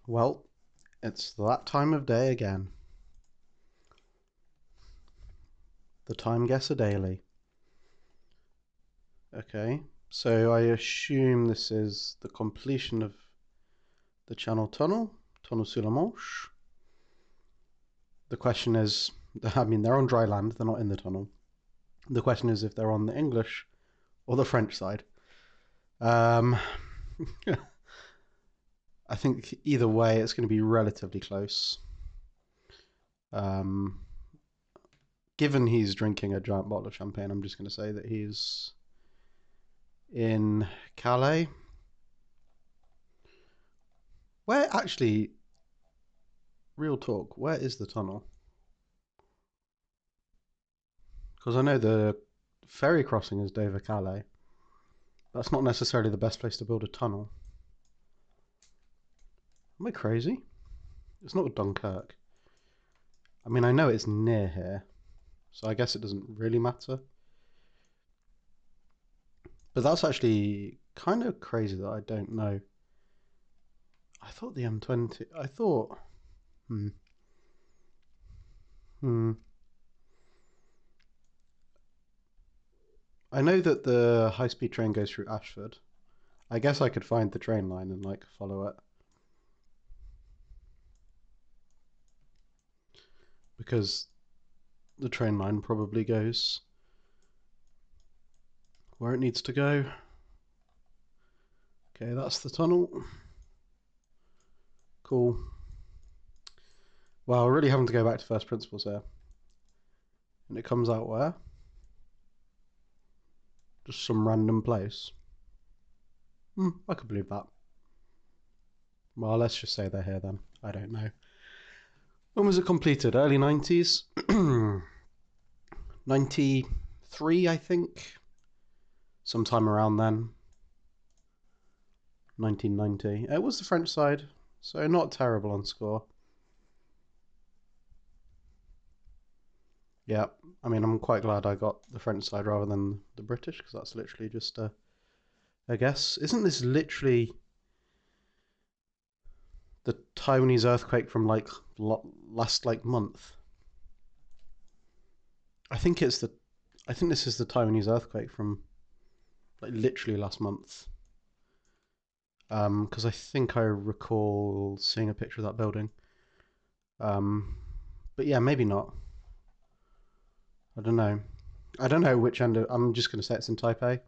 Well, it's that time of day again. The Timeguessr Daily. Okay, so I assume this is the completion of the Channel Tunnel sous la Manche. The question is, they're on dry land, they're not in the tunnel. The question is if they're on the English or the French side. I think either way, it's going to be relatively close. Um, Given he's drinking a giant bottle of champagne, I'm just going to say that he's in Calais. Where actually, real talk, where is the tunnel? Because I know the ferry crossing is Dover Calais. That's not necessarily the best place to build a tunnel. Am I crazy? It's not Dunkirk. I mean, I know it's near here, so I guess it doesn't really matter. But that's actually kind of crazy that I don't know. I thought the M20. I thought. Hmm. Hmm. I know that the high-speed train goes through Ashford. I guess I could find the train line and like follow it. Because the train line probably goes where it needs to go. Okay, that's the tunnel. Cool. Well, we're really having to go back to first principles here. And it comes out where? Just some random place. I could believe that. Well, let's just say they're here then. I don't know. When was it completed? Early 90s? 93, I think. Sometime around then. 1990. It was the French side, so not terrible on score. Yeah, I mean, I'm quite glad I got the French side rather than the British, because that's literally just a guess. Isn't this literally the Taiwanese earthquake from like last like month? I think it's the. I think this is the Taiwanese earthquake from like literally last month. Because I think I recall seeing a picture of that building. Um, but yeah, maybe not. I don't know. I don't know which end. I'm just going to say it's in Taipei.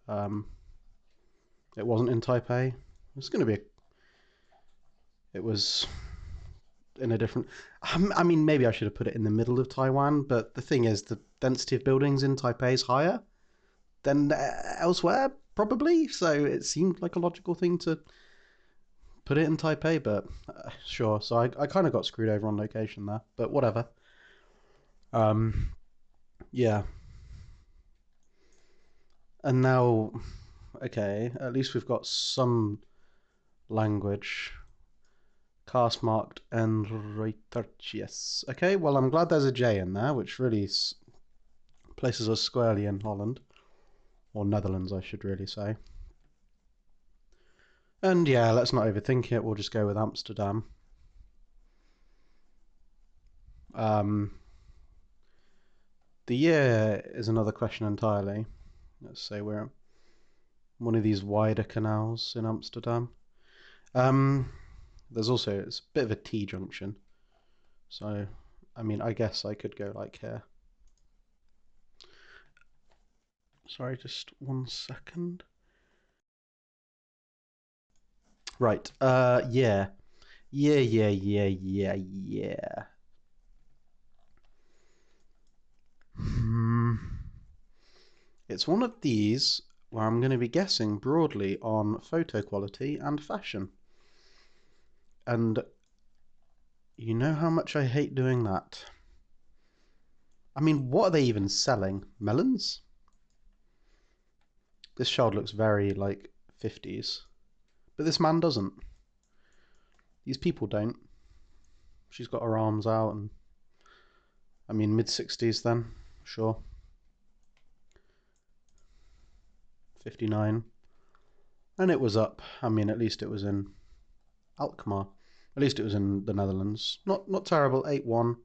Um, it wasn't in Taipei. It's going to be. It was in a different. I mean, maybe I should have put it in the middle of Taiwan. But the thing is, the density of buildings in Taipei is higher than elsewhere, probably. So it seemed like a logical thing to put it in Taipei. But sure. So I kind of got screwed over on location there. But whatever. Um, yeah. And now, okay, at least we've got some language. Cast marked and Reitertjes. Okay, well, I'm glad there's a J in there, which really places us squarely in Holland. Or Netherlands, I should really say. And yeah, let's not overthink it. We'll just go with Amsterdam. Um, the year is another question entirely. Let's say we're one of these wider canals in Amsterdam. There's also, it's a bit of a T junction. So, I mean, I guess I could go like here. Sorry, just 1 second. Right. Yeah. Yeah. Hmm. It's one of these where I'm going to be guessing broadly on photo quality and fashion. And you know how much I hate doing that. I mean, what are they even selling? Melons? This child looks very, like, 50s. But this man doesn't. These people don't. She's got her arms out and... I mean, mid-60s then. Sure. 59. And it was up. I mean, at least it was in Alkmaar. At least it was in the Netherlands. Not terrible. 8-1.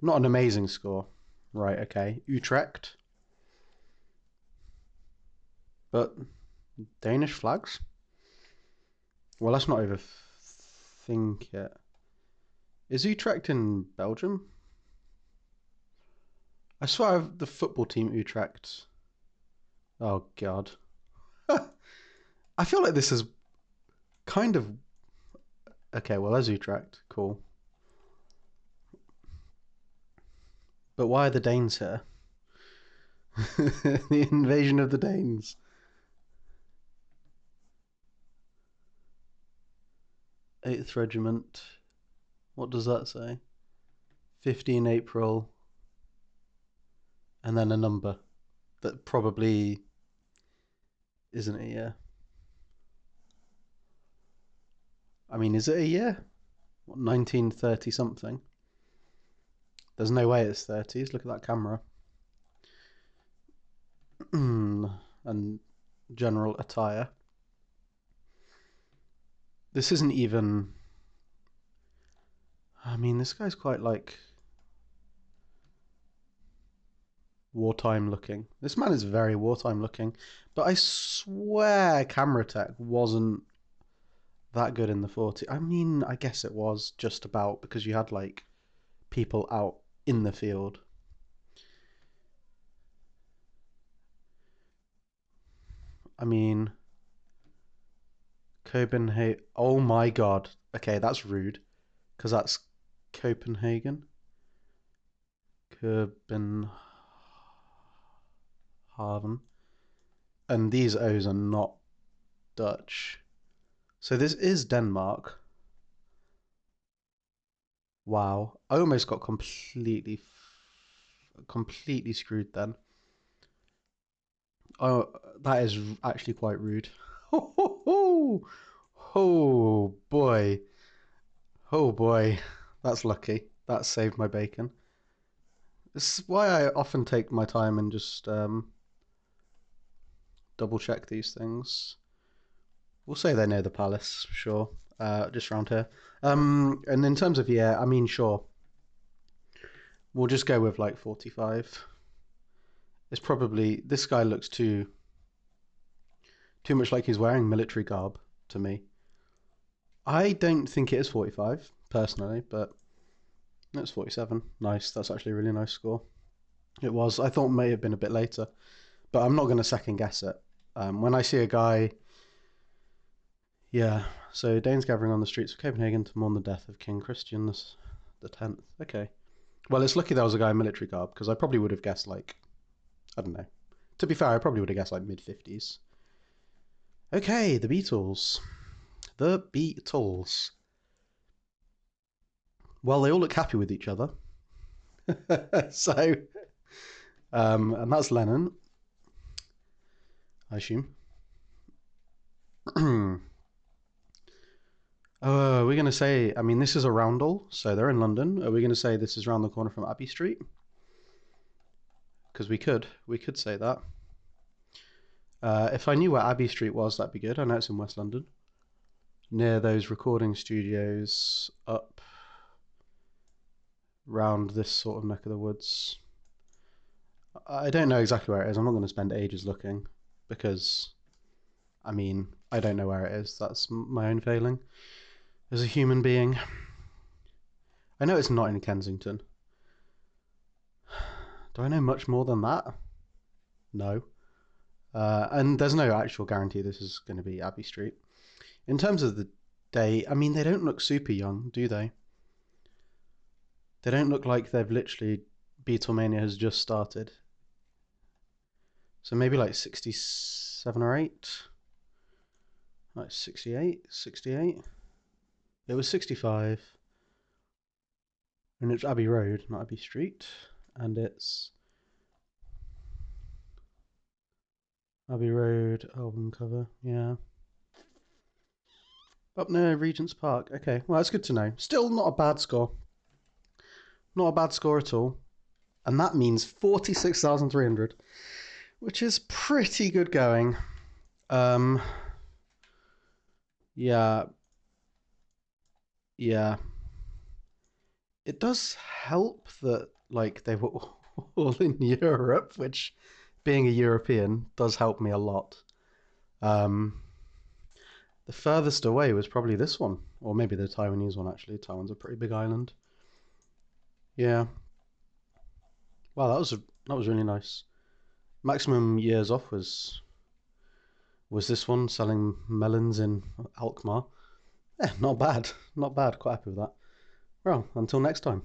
Not an amazing score. Right. Okay. Utrecht. But Danish flags. Well, let's not overthink it. Is Utrecht in Belgium? I swear the football team Utrecht. Oh God. I feel like this is kind of okay. Well, there's Utrecht. Cool. But why are the Danes here? The invasion of the Danes. 8th Regiment. What does that say? 15 April. And then a number that probably isn't a year. I mean, is it a year? What, 1930 something? There's no way it's 30s. Look at that camera. And general attire. This isn't even. I mean, this guy's quite like wartime looking. This man is very wartime looking. But I swear camera tech wasn't that good in the 40s. I mean, I guess it was just about because you had like people out in the field. I mean, Copenhagen. Oh my God. Okay, that's rude because that's Copenhagen. Copenhagen. And these O's are not Dutch. So this is Denmark. Wow. I almost got completely screwed then. Oh, that is actually quite rude. Oh boy. Oh boy. That's lucky. That saved my bacon. This is why I often take my time and just double check these things. We'll say they're near the palace, sure. Just around here. And in terms of year, I mean, sure. We'll just go with like 45. It's probably this guy looks too much like he's wearing military garb to me. I don't think it is 45 personally, but it's 47. Nice. That's actually a really nice score. It was. I thought it may have been a bit later, but I'm not going to second guess it. When I see a guy, yeah. So Danes gathering on the streets of Copenhagen to mourn the death of King Christian the 10th. Okay. Well, it's lucky there was a guy in military garb because I probably would have guessed like I don't know. To be fair, I probably would have guessed like mid-50s. Okay, the Beatles. The Beatles. Well, they all look happy with each other. So, and that's Lennon, I assume. Are we going to say, I mean, this is a roundel, so they're in London. Are we going to say this is around the corner from Abbey Street? Because we could say that. If I knew where Abbey Street was, that'd be good. I know it's in West London. Near those recording studios up round this sort of neck of the woods. I don't know exactly where it is. I'm not going to spend ages looking because, I mean, I don't know where it is. That's my own failing as a human being. I know it's not in Kensington. Do I know much more than that? No. And there's no actual guarantee this is going to be Abbey Street. In terms of the day, I mean, they don't look super young, do they? They don't look like they've literally Beatlemania has just started. So maybe like 67 or 8. Like 68, 68. It was 65. And it's Abbey Road, not Abbey Street. And it's Abbey Road album cover, yeah. Up near Regent's Park. Okay, well, that's good to know. Still not a bad score. Not a bad score at all. And that means 46,300, which is pretty good going. Yeah. Yeah, it does help that like they were all in Europe, which being a European does help me a lot. Um, the furthest away was probably this one, or maybe the Taiwanese one. Actually, Taiwan's a pretty big island. Yeah. Wow, that was really nice. Maximum years off was this one selling melons in Alkmaar. Yeah, not bad, not bad. Quite happy with that. Well, until next time.